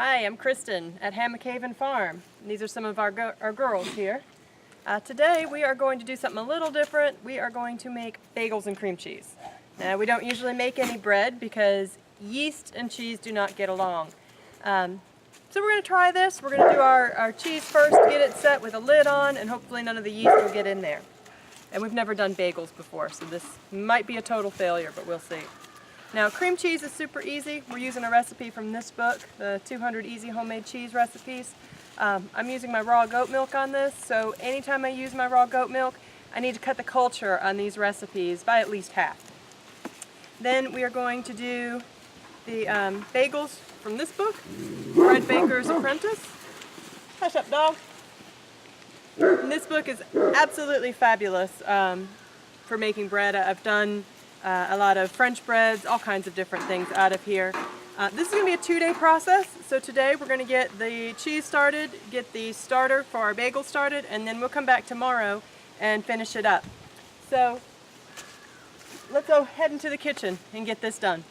Hi, I'm Kristin at Hammock Haven Farm. These are some of our girls here. Today we are going to do something a little different. We are going to make bagels and cream cheese. Now we don't usually make any bread because yeast and cheese do not get along. So we're going to try this. We're going to do our cheese first, get it set with a lid on, and hopefully none of the yeast will get in there. And we've never done bagels before, so this might be a total failure, but we'll see. Now, cream cheese is super easy. We're using a recipe from this book, the 200 Easy Homemade Cheese Recipes. I'm using my raw goat milk on this, so anytime I use my raw goat milk, I need to cut the culture on these recipes by at least half. Then we are going to do the bagels from this book, Bread Baker's Apprentice. Hush up, dog. And this book is absolutely fabulous for making bread. I've done a lot of French breads, all kinds of different things out of here. This is going to be a 2-day process. So today we're going to get the cheese started, get the starter for our bagel started, and then we'll come back tomorrow and finish it up. So let's go head into the kitchen and get this done.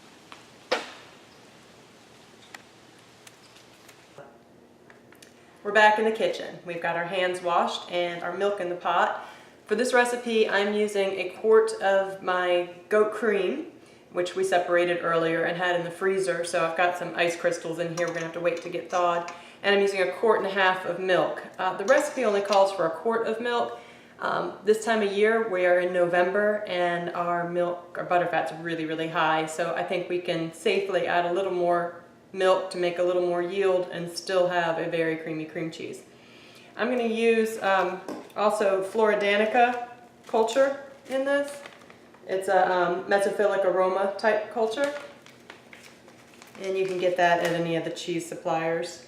We're back in the kitchen. We've got our hands washed and our milk in the pot. For this recipe, I'm using a quart of my goat cream, which we separated earlier and had in the freezer, so I've got some ice crystals in here. We're going to have to wait to get thawed. And I'm using 1.5 quarts of milk. The recipe only calls for 1 quart of milk. This time of year, we are in November, and our butterfat's really, really high, so I think we can safely add a little more milk to make a little more yield and still have a very creamy cream cheese. I'm going to use also Floridanica culture in this. It's a mesophilic aroma type culture, and you can get that at any of the cheese suppliers.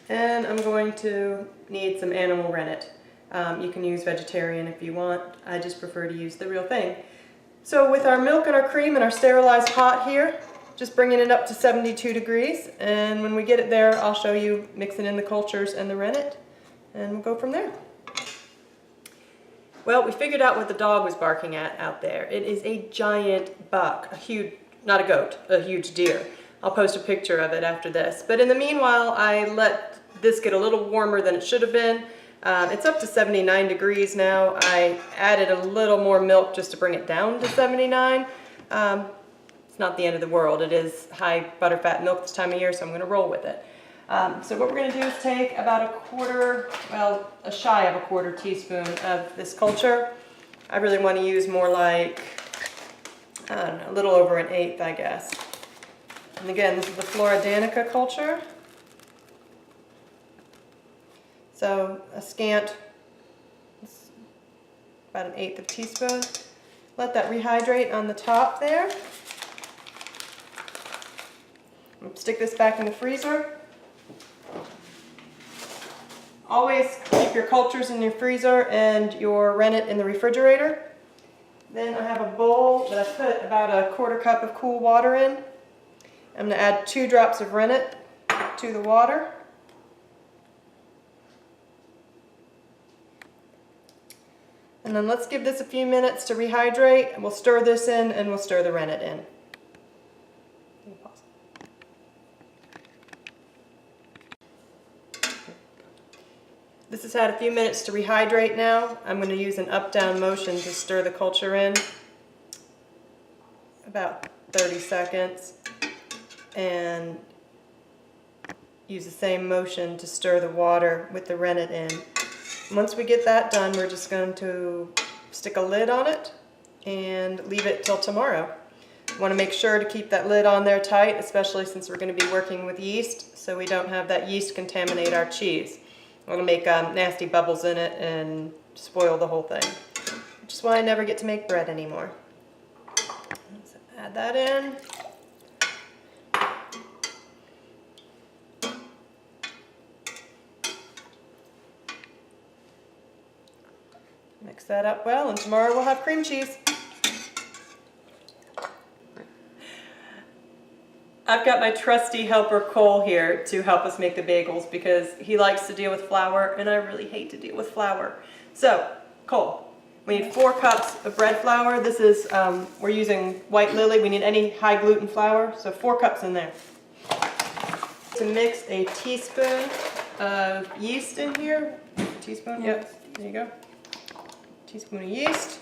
And I'm going to need some animal rennet. You can use vegetarian if you want. I just prefer to use the real thing. So with our milk and our cream and our sterilized pot here, just bringing it up to 72 degrees, and when we get it there, I'll show you mixing in the cultures and the rennet, and we'll go from there. Well, we figured out what the dog was barking at out there. It is a giant buck, a huge, not a goat, a huge deer. I'll post a picture of it after this. But in the meanwhile, I let this get a little warmer than it should have been. It's up to 79 degrees now. I added a little more milk just to bring it down to 79. It's not the end of the world. It is high butterfat milk this time of year, so I'm going to roll with it. So what we're going to do is take about a shy of a 1/4 teaspoon of this culture. I really want to use more like, I don't know, a little over 1/8, I guess. And again, this is the Floridanica culture. So a scant, about 1/8 of a teaspoon. Let that rehydrate on the top there. Stick this back in the freezer. Always keep your cultures in your freezer and your rennet in the refrigerator. Then I have a bowl that I put about a 1/4 cup of cool water in. I'm going to add 2 drops of rennet to the water. And then let's give this a few minutes to rehydrate, and we'll stir this in and we'll stir the rennet in. This has had a few minutes to rehydrate now. I'm going to use an up-down motion to stir the culture in. About 30 seconds. And use the same motion to stir the water with the rennet in. Once we get that done, we're just going to stick a lid on it and leave it till tomorrow. You want to make sure to keep that lid on there tight, especially since we're going to be working with yeast, so we don't have that yeast contaminate our cheese. We're going to make nasty bubbles in it and spoil the whole thing, which is why I never get to make bread anymore. Let's add that in. Mix that up well, and tomorrow we'll have cream cheese. I've got my trusty helper Cole here to help us make the bagels because he likes to deal with flour, and I really hate to deal with flour. So, Cole, we need 4 cups of bread flour. This is, we're using white lily. We need any high gluten flour, so 4 cups in there. To mix a teaspoon of yeast in here. Teaspoon? Yep, there you go. Teaspoon of yeast.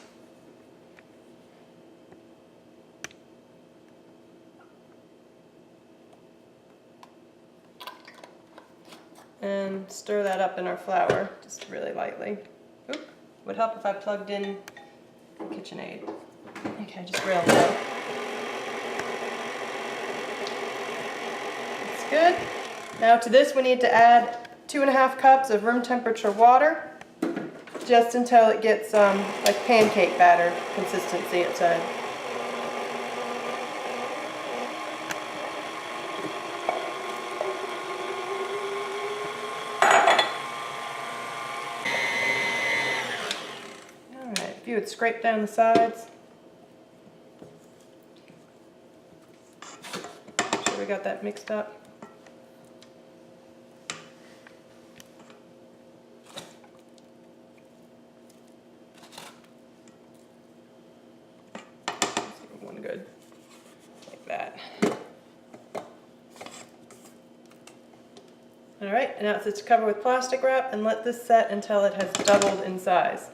And stir that up in our flour, just really lightly. Oop, would help if I plugged in KitchenAid. Okay, just real low. That's good. Now to this we need to add 2½ cups of room temperature water, just until it gets like pancake batter consistency, it said. Alright, if you would scrape down the sides. Make sure we got that mixed up. Good, like that. All right, and now it's to cover with plastic wrap and let this set until it has doubled in size.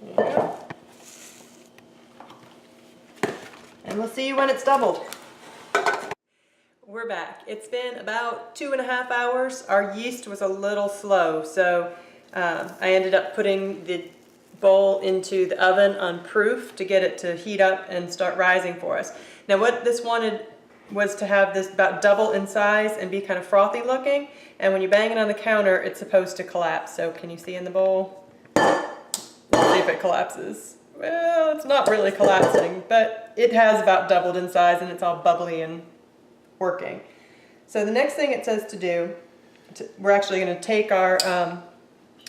There you go. And we'll see you when it's doubled. We're back. It's been about 2½ hours. Our yeast was a little slow, so I ended up putting the bowl into the oven on proof to get it to heat up and start rising for us. Now what this wanted was to have this about double in size and be kind of frothy looking, and when you bang it on the counter it's supposed to collapse. So can you see in the bowl? Let's see if it collapses. Well, it's not really collapsing, but it has about doubled in size and it's all bubbly and working. So the next thing it says to do, we're actually going to take our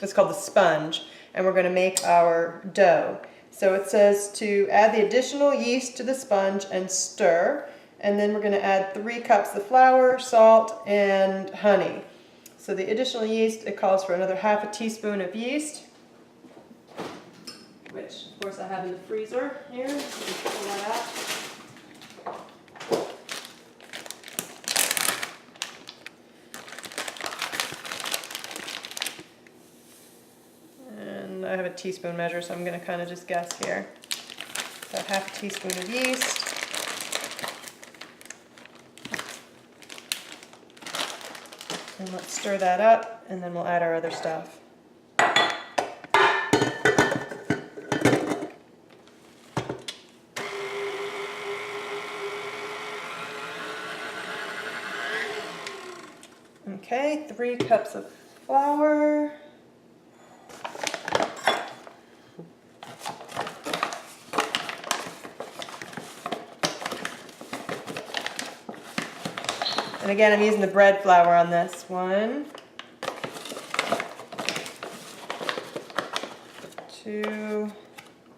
it's called the sponge, and we're going to make our dough. So it says to add the additional yeast to the sponge and stir, and then we're going to add 3 cups of flour, salt, and honey. So the additional yeast, it calls for another ½ teaspoon of yeast, which of course I have in the freezer here. So we can pull that out. I have a teaspoon measure, so I'm going to kind of just guess here. So ½ teaspoon of yeast. And let's stir that up, and then we'll add our other stuff. Okay, 3 cups of flour. And again, I'm using the bread flour on this. 1, 2,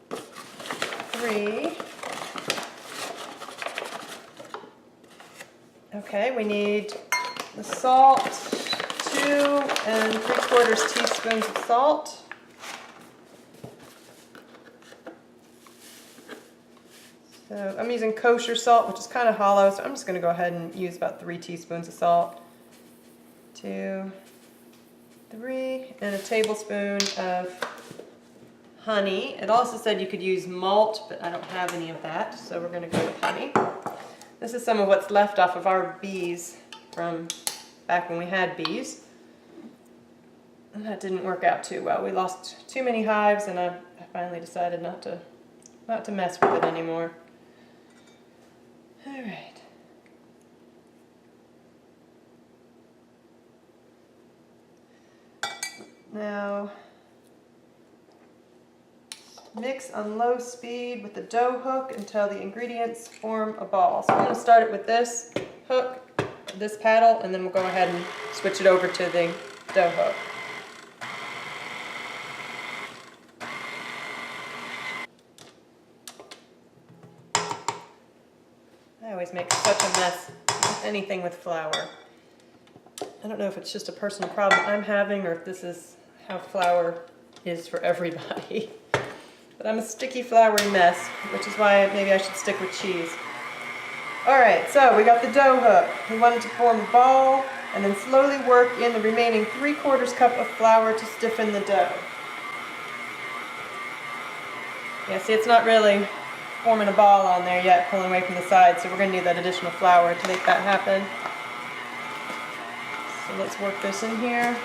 3. Okay, we need the salt, 2 3/4 teaspoons of salt. So I'm using kosher salt, which is kind of hollow, so I'm just going to go ahead and use about 3 teaspoons of salt. 2, 3, and a tablespoon of honey. It also said you could use malt, but I don't have any of that, so we're going to go with honey. This is some of what's left off of our bees from back when we had bees. And that didn't work out too well. We lost too many hives, and I finally decided not to mess with it anymore. All right. Now, mix on low speed with the dough hook until the ingredients form a ball. So I'm going to start it with this hook, this paddle, and then we'll go ahead and switch it over to the dough hook. I always make such a mess with anything with flour. I don't know if it's just a personal problem I'm having or if this is how flour is for everybody. But I'm a sticky, floury mess, which is why maybe I should stick with cheese. Alright, so we got the dough hook. We wanted to form a ball and then slowly work in the remaining 3/4 cup of flour to stiffen the dough. Yeah, see, it's not really forming a ball on there yet, pulling away from the side, so we're going to need that additional flour to make that happen. So let's work this in here.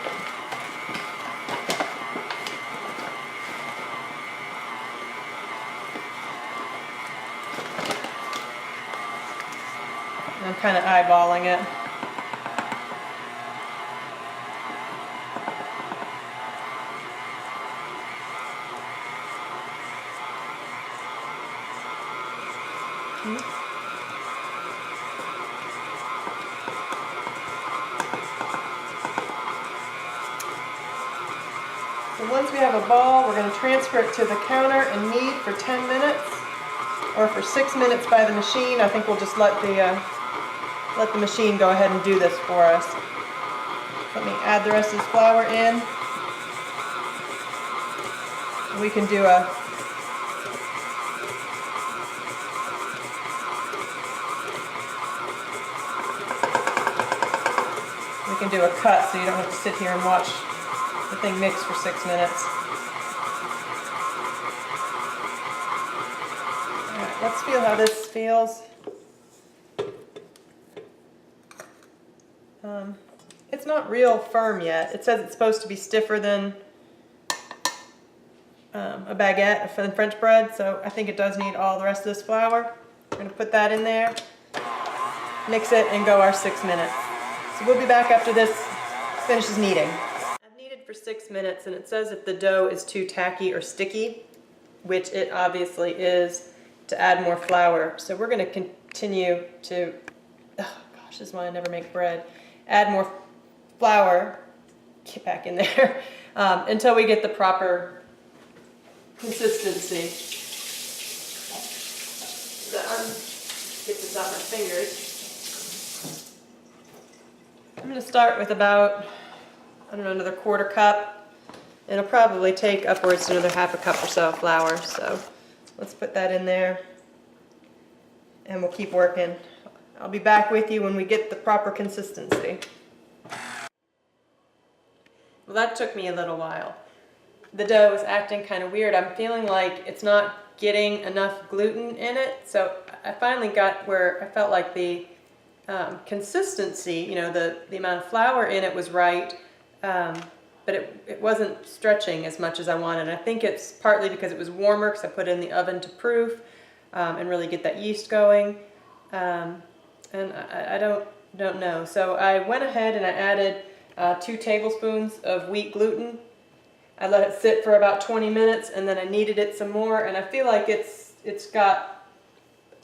I'm kind of eyeballing it. So once we have a ball, we're going to transfer it to the counter and knead for 10 minutes, or for 6 minutes by the machine. I think we'll just let the machine go ahead and do this for us. Let me add the rest of this flour in. We can do a cut so you don't have to sit here and watch the thing mix for 6 minutes. Alright, let's feel how this feels. It's not real firm yet. It says it's supposed to be stiffer than a baguette, a French bread, so I think it does need all the rest of this flour. We're going to put that in there, mix it, and go our 6 minutes. So we'll be back after this finishes kneading. I've kneaded for 6 minutes, and it says if the dough is too tacky or sticky, which it obviously is, to add more flour. So we're going to continue to, oh gosh, this is why I never make bread, add more flour, get back in there, until we get the proper consistency. Get this off my fingers. I'm going to start with about, I don't know, another 1/4 cup. It'll probably take upwards to another 1/2 cup or so of flour, so let's put that in there and we'll keep working. I'll be back with you when we get the proper consistency. Well, that took me a little while. The dough is acting kind of weird. I'm feeling like it's not getting enough gluten in it, so I finally got where I felt like the consistency, you know, the amount of flour in it was right, but it wasn't stretching as much as I wanted. I think it's partly because it was warmer, because I put it in the oven to proof and really get that yeast going, and I don't know. So I went ahead and I added 2 tablespoons of wheat gluten. I let it sit for about 20 minutes and then I kneaded it some more, and I feel like it's got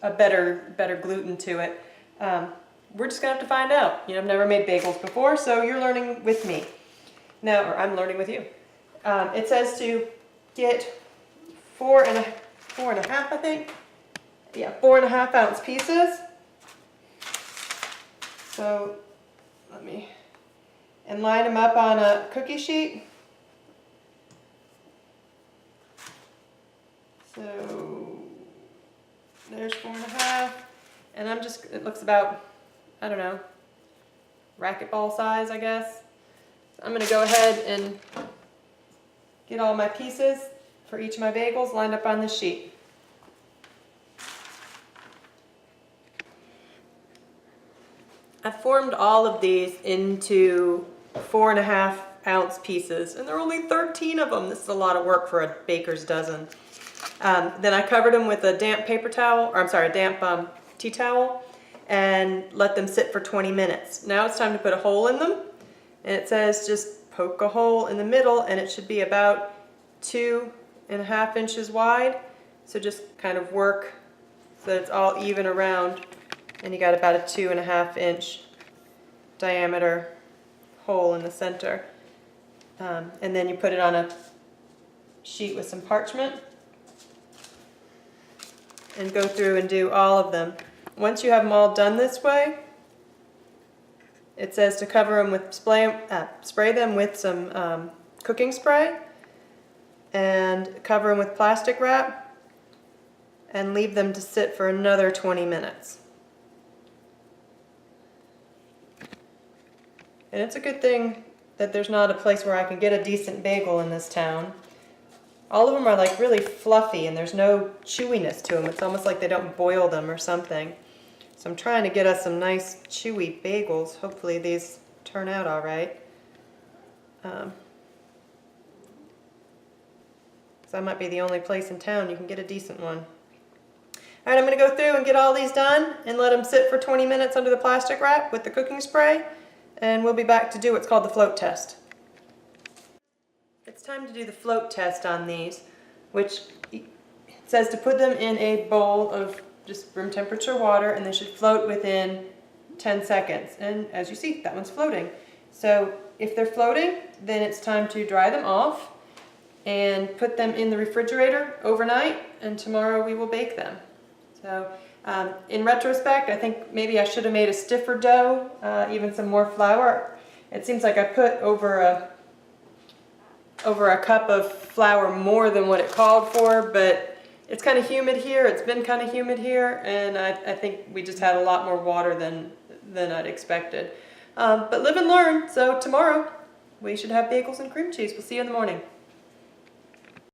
a better gluten to it. We're just gonna have to find out. You know, I've never made bagels before, so you're learning with me now, or I'm learning with you. It says to get 4.5, I think. Yeah, 4.5 ounce pieces. So let me, and line them up on a cookie sheet. So there's 4.5, and it looks about, I don't know, racquetball size, I guess. So I'm going to go ahead and get all my pieces for each of my bagels lined up on this sheet. I've formed all of these into 4.5 ounce pieces, and there are only 13 of them. This is a lot of work for a baker's dozen. Then I covered them with a damp paper towel, or I'm sorry, a damp tea towel, and let them sit for 20 minutes. Now it's time to put a hole in them, and it says just poke a hole in the middle, and it should be about 2.5 inches wide. So just kind of work so that it's all even around, and you got about a 2.5 inch diameter hole in the center. And then you put it on a sheet with some parchment and go through and do all of them. Once you have them all done this way, it says to cover them with spray them with some cooking spray, and cover them with plastic wrap and leave them to sit for another 20 minutes. And it's a good thing that there's not a place where I can get a decent bagel in this town. All of them are like really fluffy and there's no chewiness to them. It's almost like they don't boil them or something. So I'm trying to get us some nice chewy bagels. Hopefully these turn out all right. So that might be the only place in town you can get a decent one. All right, I'm going to go through and get all these done and let them sit for 20 minutes under the plastic wrap with the cooking spray, and we'll be back to do what's called the float test. It's time to do the float test on these, which says to put them in a bowl of just room temperature water, and they should float within 10 seconds. And as you see, that one's floating. So if they're floating, then it's time to dry them off and put them in the refrigerator overnight, and tomorrow we will bake them. So in retrospect, I think maybe I should have made a stiffer dough, even some more flour. It seems like I put over a cup of flour more than what it called for, but it's kind of humid here. It's been kind of humid here, and I think we just had a lot more water than I'd expected. But live and learn. So tomorrow we should have bagels and cream cheese. We'll see you in the morning.